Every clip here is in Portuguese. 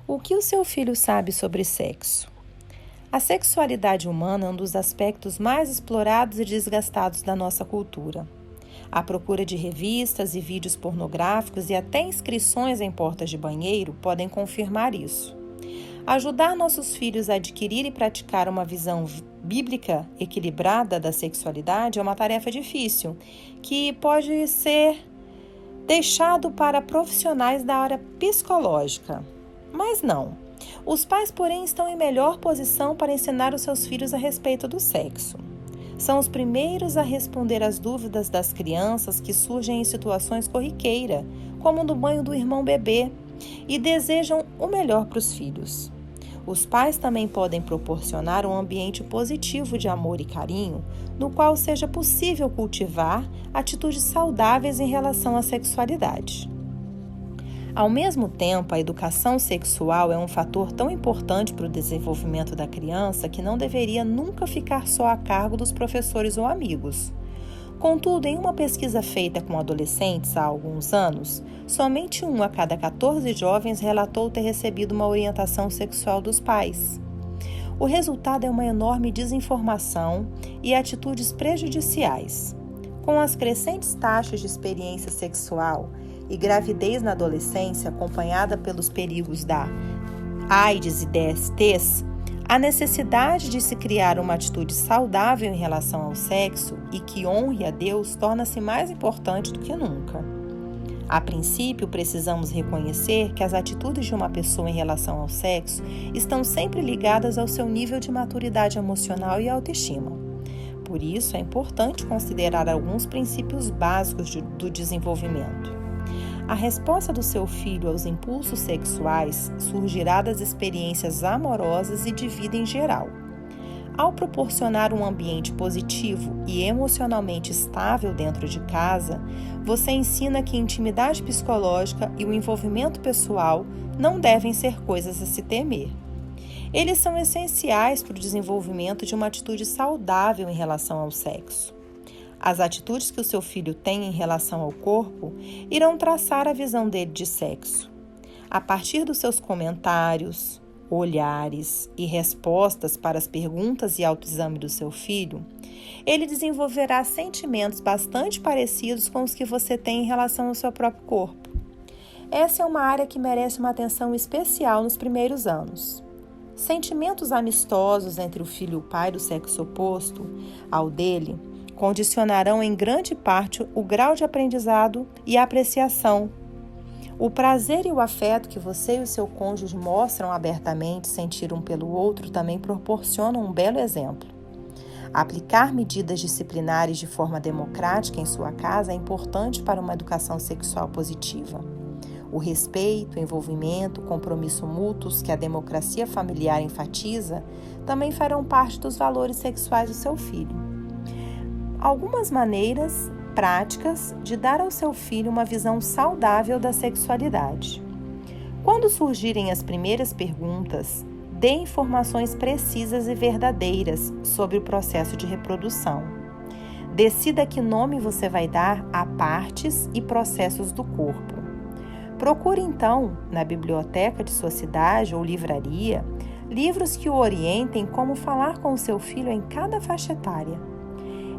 O que o seu filho sabe sobre sexo? A sexualidade humana é um dos aspectos mais explorados e desgastados da nossa cultura. A procura de revistas e vídeos pornográficos e até inscrições em portas de banheiro podem confirmar isso. Ajudar nossos filhos a adquirir e praticar uma visão bíblica equilibrada da sexualidade é uma tarefa difícil, que pode ser deixado para profissionais da área psicológica. Mas não. Os pais, porém, estão em melhor posição para ensinar os seus filhos a respeito do sexo. São os primeiros a responder às dúvidas das crianças que surgem em situações corriqueiras, como no banho do irmão bebê, e desejam o melhor para os filhos. Os pais também podem proporcionar um ambiente positivo de amor e carinho, no qual seja possível cultivar atitudes saudáveis em relação à sexualidade. Ao mesmo tempo, a educação sexual é um fator tão importante para o desenvolvimento da criança que não deveria nunca ficar só a cargo dos professores ou amigos. Contudo, em uma pesquisa feita com adolescentes há alguns anos, somente 1 a cada 14 jovens relatou ter recebido uma orientação sexual dos pais. O resultado é uma enorme desinformação e atitudes prejudiciais. Com as crescentes taxas de experiência sexual e gravidez na adolescência, acompanhada pelos perigos da AIDS e DSTs, a necessidade de se criar uma atitude saudável em relação ao sexo e que honre a Deus torna-se mais importante do que nunca. A princípio, precisamos reconhecer que as atitudes de uma pessoa em relação ao sexo estão sempre ligadas ao seu nível de maturidade emocional e autoestima. Por isso, é importante considerar alguns princípios básicos do desenvolvimento. A resposta do seu filho aos impulsos sexuais surgirá das experiências amorosas e de vida em geral. Ao proporcionar um ambiente positivo e emocionalmente estável dentro de casa, você ensina que intimidade psicológica e o envolvimento pessoal não devem ser coisas a se temer. Eles são essenciais para o desenvolvimento de uma atitude saudável em relação ao sexo. As atitudes que o seu filho tem em relação ao corpo irão traçar a visão dele de sexo. A partir dos seus comentários, olhares e respostas para as perguntas e autoexame do seu filho, ele desenvolverá sentimentos bastante parecidos com os que você tem em relação ao seu próprio corpo. Essa é uma área que merece uma atenção especial nos primeiros anos. Sentimentos amistosos entre o filho e o pai do sexo oposto ao dele condicionarão em grande parte o grau de aprendizado e apreciação. O prazer e o afeto que você e o seu cônjuge mostram abertamente sentir um pelo outro também proporcionam um belo exemplo. Aplicar medidas disciplinares de forma democrática em sua casa é importante para uma educação sexual positiva. O respeito, o envolvimento, o compromisso mútuos que a democracia familiar enfatiza também farão parte dos valores sexuais do seu filho. Algumas maneiras práticas de dar ao seu filho uma visão saudável da sexualidade. Quando surgirem as primeiras perguntas, dê informações precisas e verdadeiras sobre o processo de reprodução. Decida que nome você vai dar a partes e processos do corpo. Procure então, na biblioteca de sua cidade ou livraria, livros que o orientem como falar com o seu filho em cada faixa etária.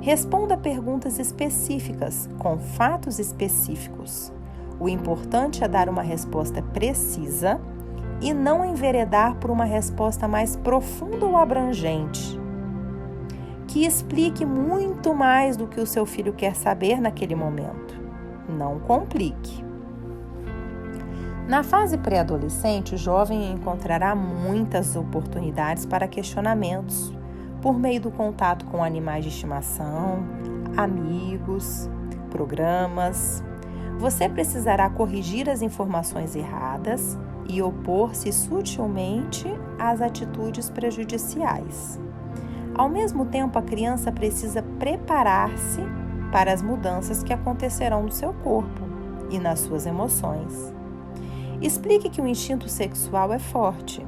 Responda perguntas específicas, com fatos específicos. O importante é dar uma resposta precisa e não enveredar por uma resposta mais profunda ou abrangente, que explique muito mais do que o seu filho quer saber naquele momento. Não complique. Na fase pré-adolescente, o jovem encontrará muitas oportunidades para questionamentos, por meio do contato com animais de estimação, amigos, programas. Você precisará corrigir as informações erradas e opor-se sutilmente às atitudes prejudiciais. Ao mesmo tempo, a criança precisa preparar-se para as mudanças que acontecerão no seu corpo e nas suas emoções. Explique que o instinto sexual é forte.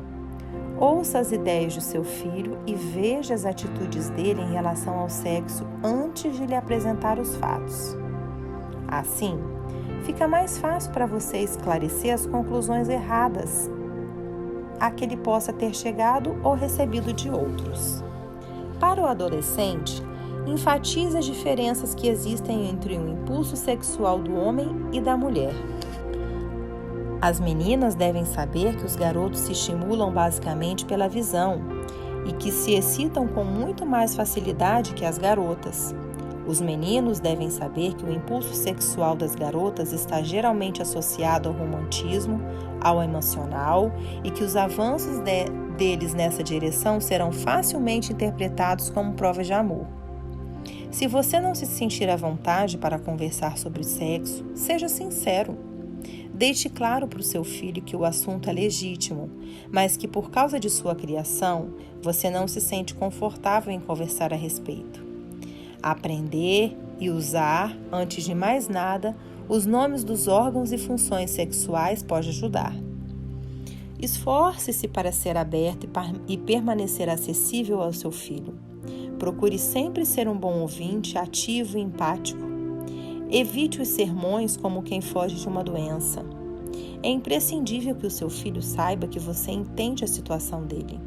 Ouça as ideias do seu filho e veja as atitudes dele em relação ao sexo antes de lhe apresentar os fatos. Assim, fica mais fácil para você esclarecer as conclusões erradas a que ele possa ter chegado ou recebido de outros. Para o adolescente, enfatize as diferenças que existem entre o impulso sexual do homem e da mulher. As meninas devem saber que os garotos se estimulam basicamente pela visão e que se excitam com muito mais facilidade que as garotas. Os meninos devem saber que o impulso sexual das garotas está geralmente associado ao romantismo, ao emocional e que os avanços deles nessa direção serão facilmente interpretados como provas de amor. Se você não se sentir à vontade para conversar sobre sexo, seja sincero. Deixe claro para o seu filho que o assunto é legítimo, mas que por causa de sua criação, você não se sente confortável em conversar a respeito. Aprender e usar, antes de mais nada, os nomes dos órgãos e funções sexuais pode ajudar. Esforce-se para ser aberto e permanecer acessível ao seu filho. Procure sempre ser um bom ouvinte, ativo e empático. Evite os sermões como quem foge de uma doença. É imprescindível que o seu filho saiba que você entende a situação dele.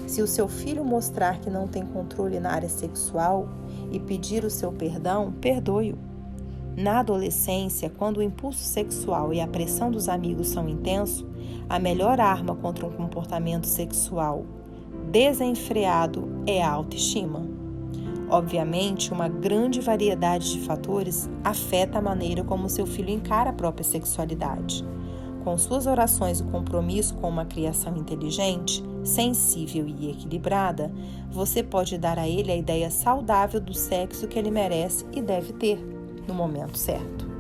Se o seu filho mostrar que não tem controle na área sexual e pedir o seu perdão, perdoe-o. Na adolescência, quando o impulso sexual e a pressão dos amigos são intensos, a melhor arma contra um comportamento sexual desenfreado é a autoestima. Obviamente, uma grande variedade de fatores afeta a maneira como seu filho encara a própria sexualidade. Com suas orações e compromisso com uma criação inteligente, sensível e equilibrada, você pode dar a ele a ideia saudável do sexo que ele merece e deve ter no momento certo.